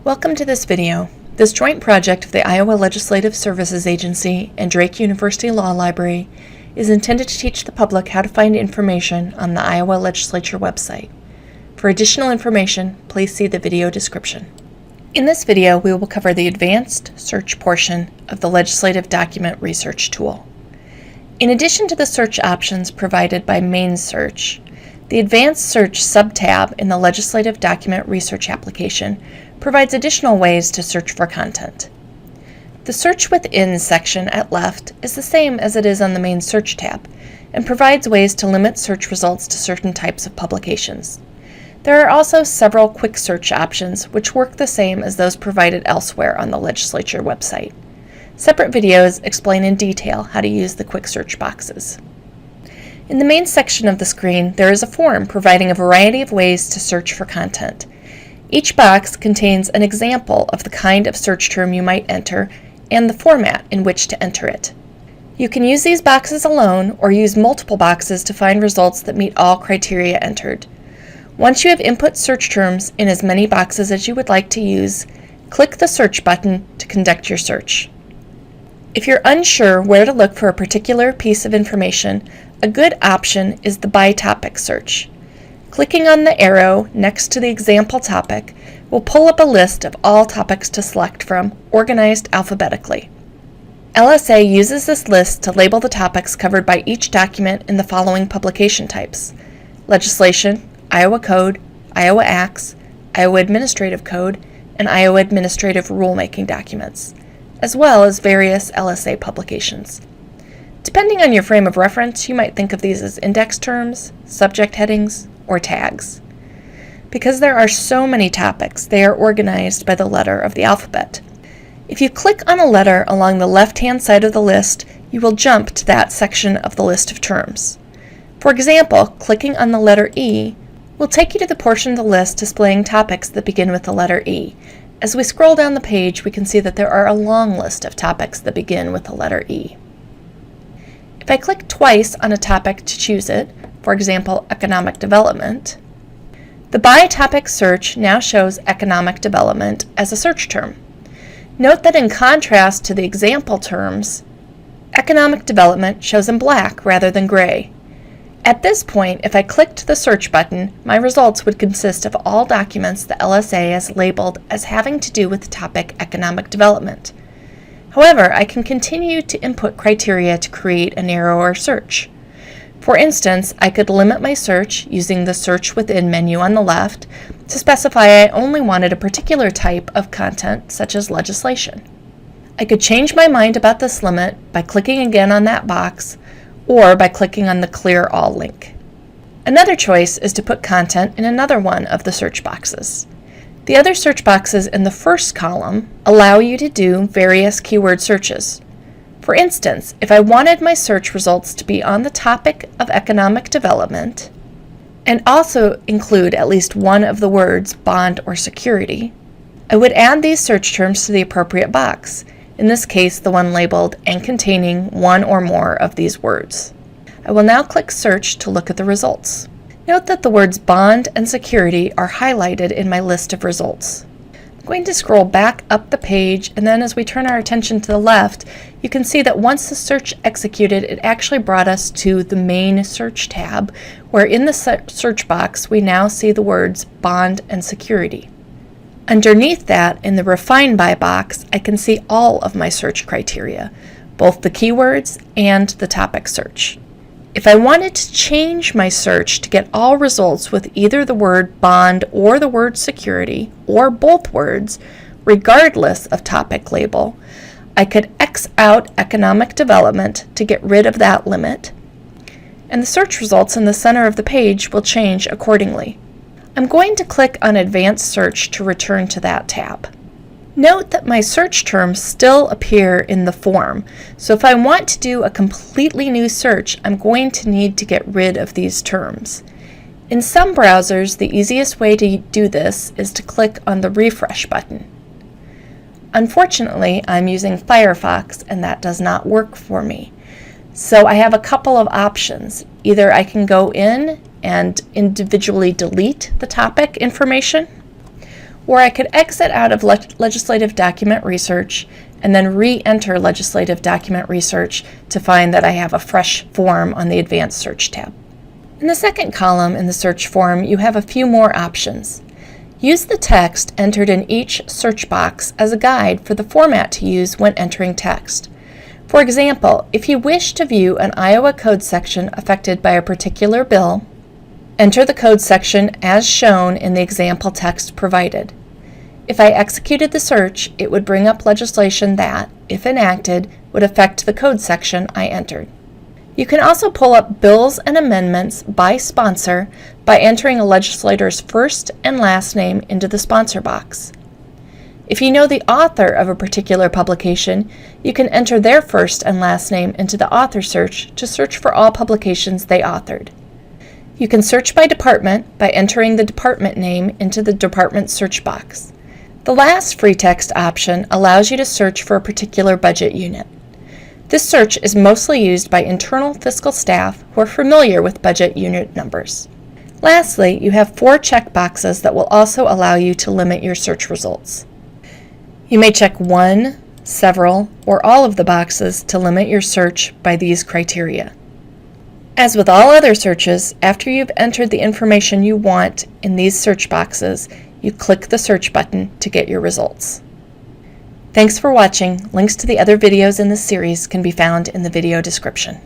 Welcome to this video. This joint project of the Iowa Legislative Services Agency and Drake University Law Library is intended to teach the public how to find information on the Iowa Legislature website. For additional information, please see the video description. In this video, we will cover the advanced search portion of the Legislative Document Research tool. In addition to the search options provided by Main Search, the Advanced Search sub-tab in the Legislative Document Research application provides additional ways to search for content. The Search Within section at left is the same as it is on the Main Search tab and provides ways to limit search results to certain types of publications. There are also several quick search options which work the same as those provided elsewhere on the Legislature website. Separate videos explain in detail how to use the quick search boxes. In the main section of the screen, there is a form providing a variety of ways to search for content. Each box contains an example of the kind of search term you might enter and the format in which to enter it. You can use these boxes alone or use multiple boxes to find results that meet all criteria entered. Once you have input search terms in as many boxes as you would like to use, click the search button to conduct your search. If you're unsure where to look for a particular piece of information, a good option is the by topic search. Clicking on the arrow next to the example topic will pull up a list of all topics to select from, organized alphabetically. LSA uses this list to label the topics covered by each document in the following publication types: legislation, Iowa Code, Iowa Acts, Iowa Administrative Code, and Iowa Administrative Rulemaking documents, as well as various LSA publications. Depending on your frame of reference, you might think of these as index terms, subject headings, or tags. Because there are so many topics, they are organized by the letter of the alphabet. If you click on a letter along the left-hand side of the list, you will jump to that section of the list of terms. For example, clicking on the letter E will take you to the portion of the list displaying topics that begin with the letter E. As we scroll down the page, we can see that there are a long list of topics that begin with the letter E. If I click twice on a topic to choose it, for example, economic development, the by topic search now shows economic development as a search term. Note that in contrast to the example terms, economic development shows in black rather than gray. At this point, if I clicked the search button, my results would consist of all documents the LSA has labeled as having to do with the topic economic development. However, I can continue to input criteria to create a narrower search. For instance, I could limit my search using the Search Within menu on the left to specify I only wanted a particular type of content, such as legislation. I could change my mind about this limit by clicking again on that box or by clicking on the Clear All link. Another choice is to put content in another one of the search boxes. The other search boxes in the first column allow you to do various keyword searches. For instance, if I wanted my search results to be on the topic of economic development and also include at least one of the words bond or security, I would add these search terms to the appropriate box, in this case the one labeled and containing one or more of these words. I will now click Search to look at the results. Note that the words bond and security are highlighted in my list of results. I'm going to scroll back up the page, and then as we turn our attention to the left, you can see that once the search executed, it actually brought us to the Main Search tab, where in the search box we now see the words bond and security. Underneath that, in the Refine By box, I can see all of my search criteria, both the keywords and the topic search. If I wanted to change my search to get all results with either the word bond or the word security, or both words, regardless of topic label, I could X out economic development to get rid of that limit, and the search results in the center of the page will change accordingly. I'm going to click on Advanced Search to return to that tab. Note that my search terms still appear in the form, so if I want to do a completely new search, I'm going to need to get rid of these terms. In some browsers, the easiest way to do this is to click on the refresh button. Unfortunately, I'm using Firefox and that does not work for me. So I have a couple of options. Either I can go in and individually delete the topic information, Or I could exit out of legislative document research and then re-enter legislative document research to find that I have a fresh form on the Advanced Search tab. In the second column in the search form, you have a few more options. Use the text entered in each search box as a guide for the format to use when entering text. For example, if you wish to view an Iowa code section affected by a particular bill, enter the code section as shown in the example text provided. If I executed the search, it would bring up legislation that, if enacted, would affect the code section I entered. You can also pull up bills and amendments by sponsor by entering a legislator's first and last name into the sponsor box. If you know the author of a particular publication, you can enter their first and last name into the author search to search for all publications they authored. You can search by department by entering the department name into the department search box. The last free text option allows you to search for a particular budget unit. This search is mostly used by internal fiscal staff who are familiar with budget unit numbers. Lastly, you have 4 checkboxes that will also allow you to limit your search results. You may check one, several, or all of the boxes to limit your search by these criteria. As with all other searches, after you've entered the information you want in these search boxes, you click the search button to get your results. Thanks for watching. Links to the other videos in this series can be found in the video description.